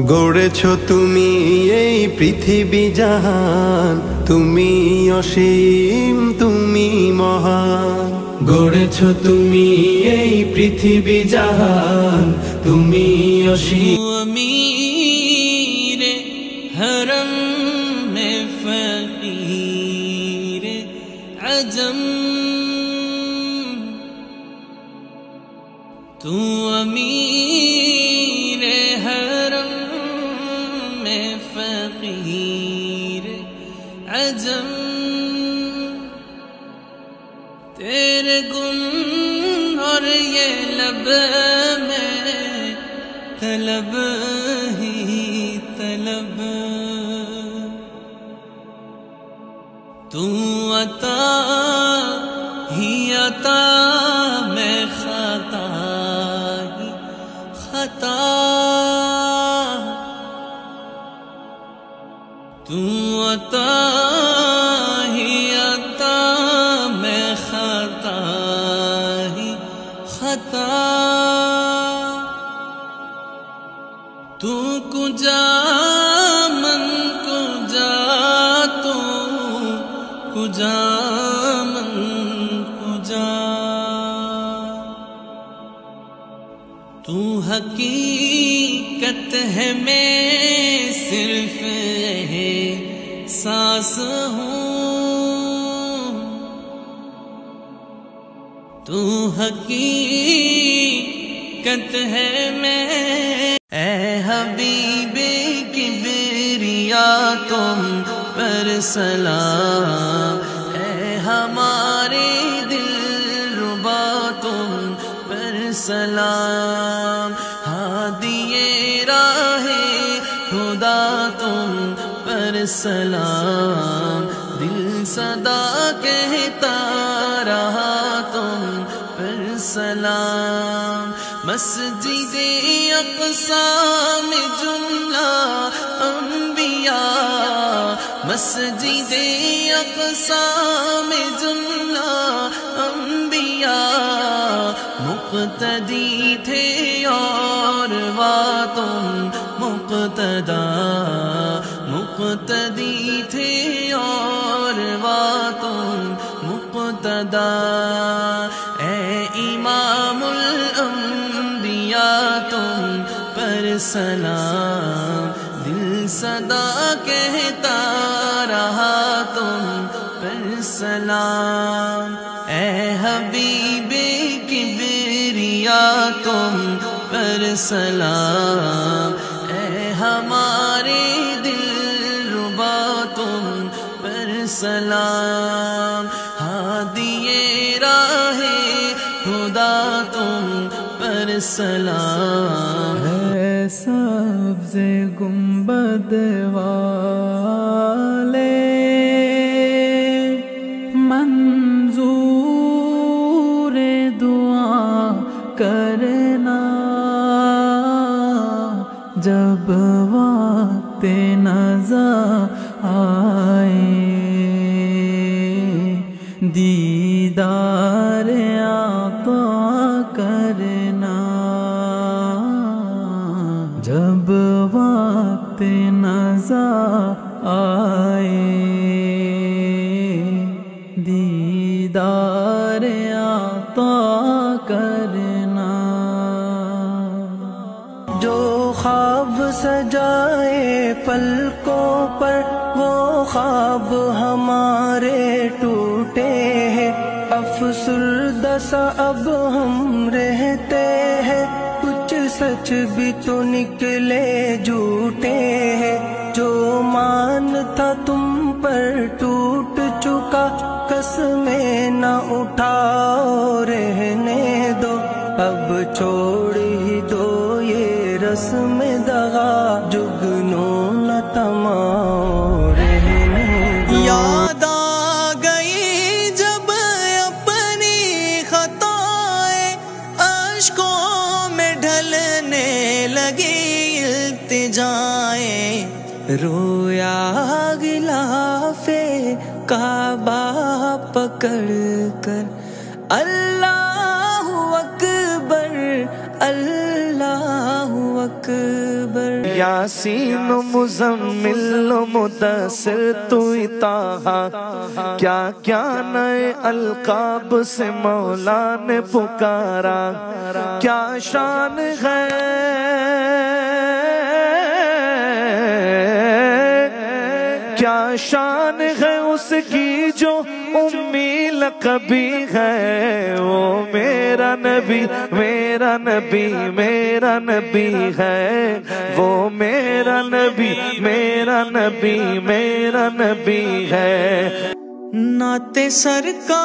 গড়েছো তুমি এই পৃথিবী জাহান, তুমি অসীম তুমি মহান। গড়েছো তুমি এই পৃথিবী জাহান, তুমি অসীম। अमीर हरम में फकीर अजम, तू अमीर हरम में फकीर अजम। तेरे गुण और ये लब में तलब ही तलब, तू अता ही अता मैं खता ही खता, तू अता ही अता मैं खता ही खता। तू कुजा मन कुजा, तू कुजा मन कुजा, तू हकीकत है मैं सिर्फ सांस हूँ, तू हकीकत है मैं। ऐ हबीबे किबरिया तुम पर सलाम, ऐ हमारे दिलरुबा तुम पर सलाम। हादिए राहे खुदा तुम पर सलाम, दिल सदा कहता रहा तुम पर सलाम। मस्जिदे अक़सा में जुमला अंबिया, मस्जिदे अक़सा में जुमला अंबिया। मुक़्तदी थे और वाह तुम मुक़्तदा, मुक़्तदी थे और वाह तुम मुक़्तदा। ऐ इमामुल अंबिया तुम पर सलाम, दिल सदा कहता रहा तुम पर सलाम। ऐ हबीबे किबरिया तुम पर सलाम, ऐ हमारे दिलरुबा तुम पर सलाम। हादिए राहे खुदा तुम पर सलाम। है सब्ज़े गुंबद वाले मंजूर दुआ करना, जब वक्त नज़र आए दीदार आता करना, जब वक्त नज़र आए दीदार आता करना। जो ख्वाब सजाए पलकों पर वो ख्वाब हमारे टूटे हैं। अफसुर्दा सा अब हम रहते हैं, कुछ सच भी तो निकले झूठे हैं। जो मान था तुम पर टूट चुका, कसमें न उठाओ रहने दो। अब छोड़ ही दो ये रस्म दगा, जुगनू न तमाओ रहने दो। याद आ गई जब अपनी खताएं अश्कों में ढलने लगी इल्तिजाएं। रोया गिलाफे काबा पकड़ कर अल्लाहु अकबर अल्लाहु अकबर। यासीन मुज़म्मिल मुदस्सिर तुई ताहा, क्या क्या नए अलकाब से मौला ने पुकारा। क्या शान है, क्या शान है उसकी जो उम्मी लक़बी है। वो मेरा नबी मेरा नबी मेरा नबी है। वो मेरा नबी मेरा नबी मेरा नबी है। नाते सरकार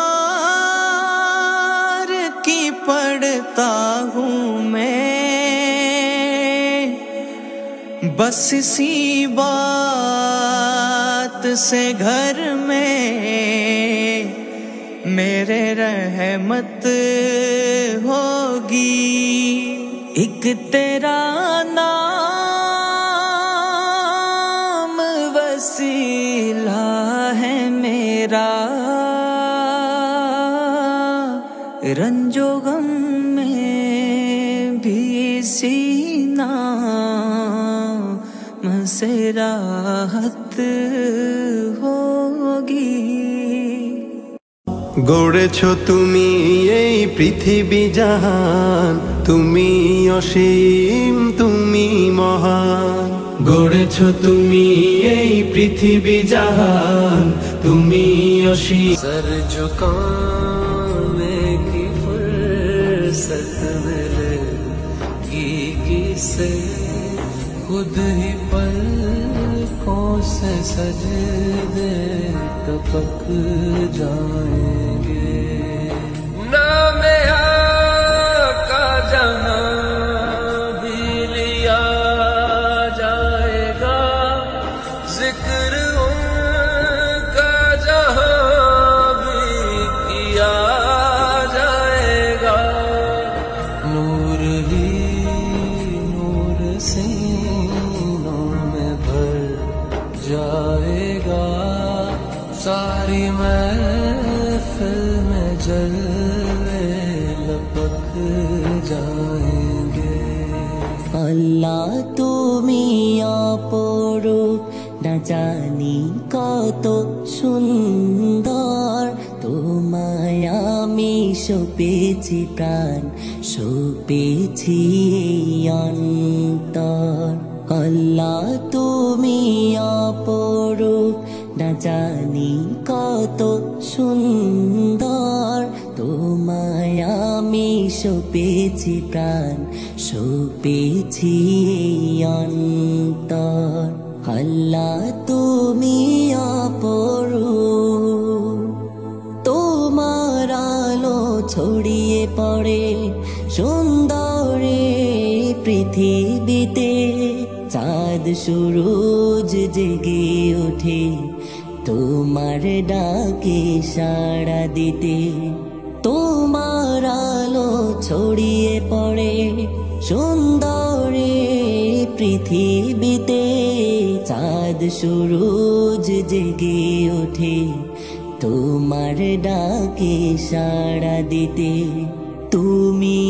की पढ़ता हूँ मैं, बस इसी बात से घर में मेरे रहमत होगी। एक तेरा नाम वसीला है मेरा, रंजो गम में भी इसी नाम से राहत होगी। গড়েছো তুমি এই পৃথিবী জাহান, তুমি অসীম তুমি মহান। গড়েছো তুমি এই পৃথিবী জাহান, তুমি অসীম। सर झुकाने की फुर्सत मिले किसे, खुद ही पलकों से सजदे टपक जाएंगे। नामे आका जहां भी लिया जाएगा, जिक्र उनका जहां भी किया जाएगा। नूर ही नूर सीनों में भर जाएगा, सारी महफिल में जलवे लपक जाएंगे। अल्लाह তুমি অপরূপ, না জানি কত সুন্দর। তোমায় আমি সপেছি প্রাণ, সপেছি অন্তর। আল্লাহ তুমি অপরূপ, না জানি কত সুন্দর। তোমায় আমি সপেছি প্রাণ, সপেছি অন্তর। আল্লাহ তুমি অপরূপ, তোমার আলো ছড়িয়ে পড়ে সুন্দরে পৃথিবীতে। চাঁদ সূরজ জেগে ওঠে তোমার ডাকে সাড়া দিতে। তোমার আলো ছড়িয়ে পড়ে সুন্দরে পৃথিবীতে। চাঁদ সূরজ জেগে ওঠে তোমার ডাকে সাড়া দিতে। তুমি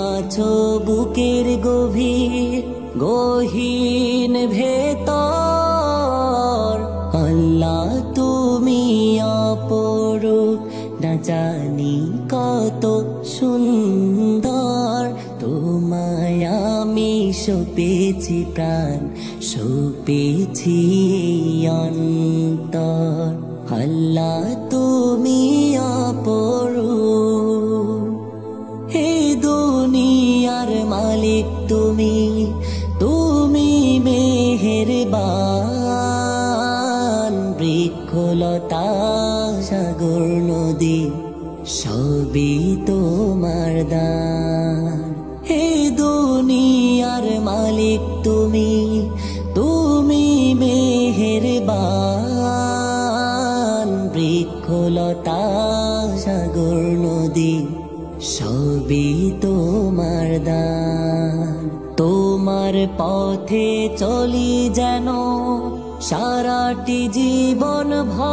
আছো বুকের গভীর গহীন ভেতর। আল্লাহ তুমি অপরূপ, না জানি কত সুন্দর। তোমায় আমি সপেছি প্রাণ, সপেছি অন্তর। আল্লাহ তুমি অপরূপ, হে দুনিয়ার মালিক তুমি, তুমি মেহেরবান। বৃক্ষলতা সাগর নদী সবই তোমার দান। হে দুনিয়ার মালিক তুমি, তুমি মেহেরবান। বৃক্ষলতা সাগর নদী সবই তোমার দান। তোমার পথে চলি যেন সারাটি জীবন ভর।